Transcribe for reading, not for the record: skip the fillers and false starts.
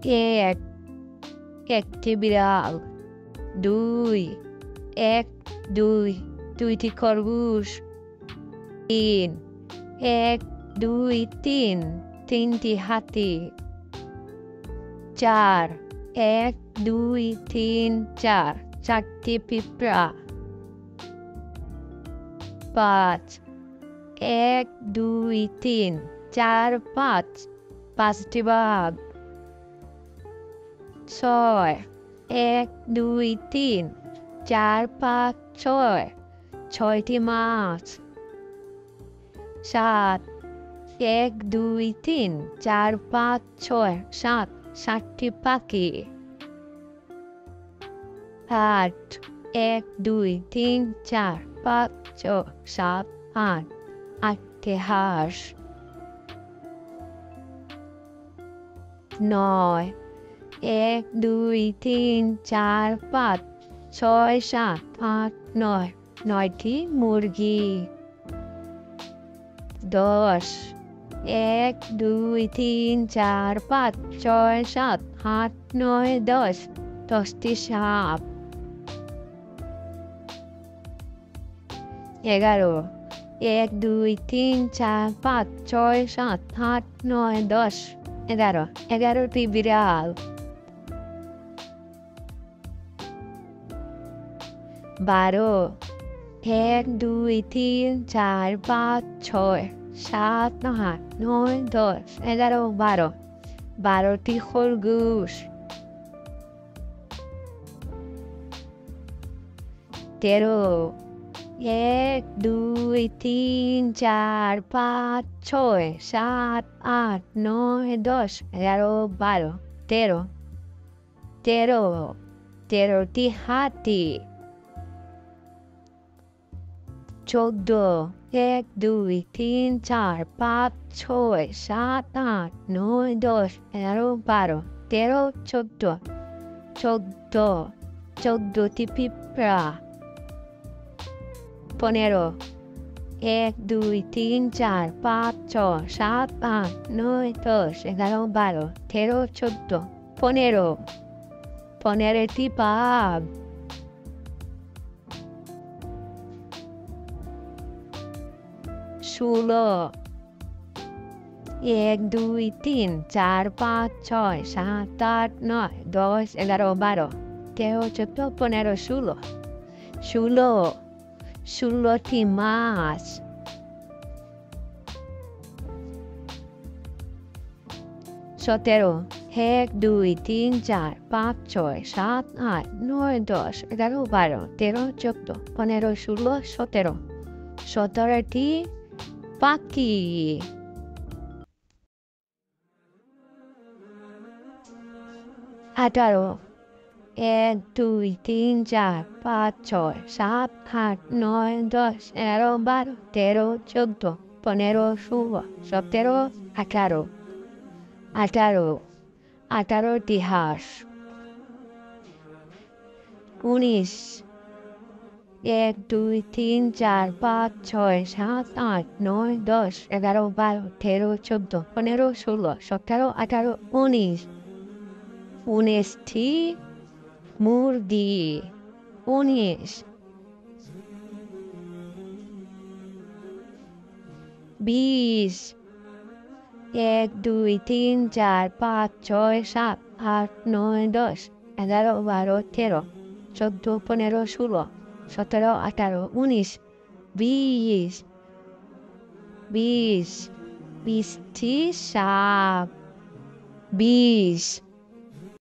এক, একটি বিড়াল। 2, এক, দুই, দুইটি খরগোশ। 3, এক, দুই, তিন, তিনটি হাতি। 4, এক, দুই, তিন, চার, চারটি পিঁপড়া। 5, এক, দুই, তিন, চার, পাঁচ, পাঁচটি বাঘ। 6, এক, দুই, তিন, চার, পাঁচ, ছয়, ছয়টি মাছ। 7, এক, দুই, তিন, চার, পাঁচ, ছয়, সাত, সাতটি পাখি। 8, এক, দুই, তিন, চার, পাঁচ, ছয়, সাত, আট, আটটি হাঁস। 9, এক, দুই, তিন, চার, পাঁচ, ছয়, সাত, আট, নয়, নয়টি মুরগি। 10, এক, দুই, তিন, চার, পাঁচ, ছয়, সাত, আট, নয়, 10, 10টি সাপ। 11, এক, দুই, তিন, চার, পাঁচ, ছয়, সাত, আট, নয়, 10, 11, 11টি বিড়াল। 12, এক, দুই, তিন, চার, পাঁচ, ছয়, সাত, আট, নয়, 10, 11, 12, 12টি খরগোশ। 13, এক, দুই, তিন, চার, পাঁচ, ছয়, সাত, আট, নয়, 10, 11, 12, 13, 13টি হাতি। 14, এক, দুই, তিন, চার, পাঁচ, ছয়, সাত, আট, নয়, 10, 11, 12, 13, 14টি পিঁপড়া। 15, এক, দুই, তিন, চার, পাঁচ, ছয়, সাত, আট, নয়, 10, 11, 12, 13, 14, 15টি বাঘ। 16, এক, দুই, তিন, চার, পাঁচ, ছয়, সাত, আট, নয়, 10, 11, 12, 13, 14, 15, 16টি মাছ। 17, এক, দুই, তিন, চার, পাঁচ, ছয়, সাত, আট, নয়, 10, 11, 12, 13, 14, 15, 16, 17টি পাখি। 18, এক, দুই, তিন, চার, পাঁচ, ছয়, সাত, আট, নয়, 10, 11, 12, 13, 14, 15, 16, 17, 18, 18টি হাঁস। 19, এক, দুই, তিন, চার, পাঁচ, ছয়, সাত, আট, নয়, 10, 11, 12, 13, 14, 15, 16, 17, 18, 19টি মুরগি। 19, 20, এক, দুই, তিন, চার, পাঁচ, ছয়, সাত, আট, নয়, 10, 11, 12, 13, 14, 15, 16, 17, 18, 19, 20টি সাপ। 20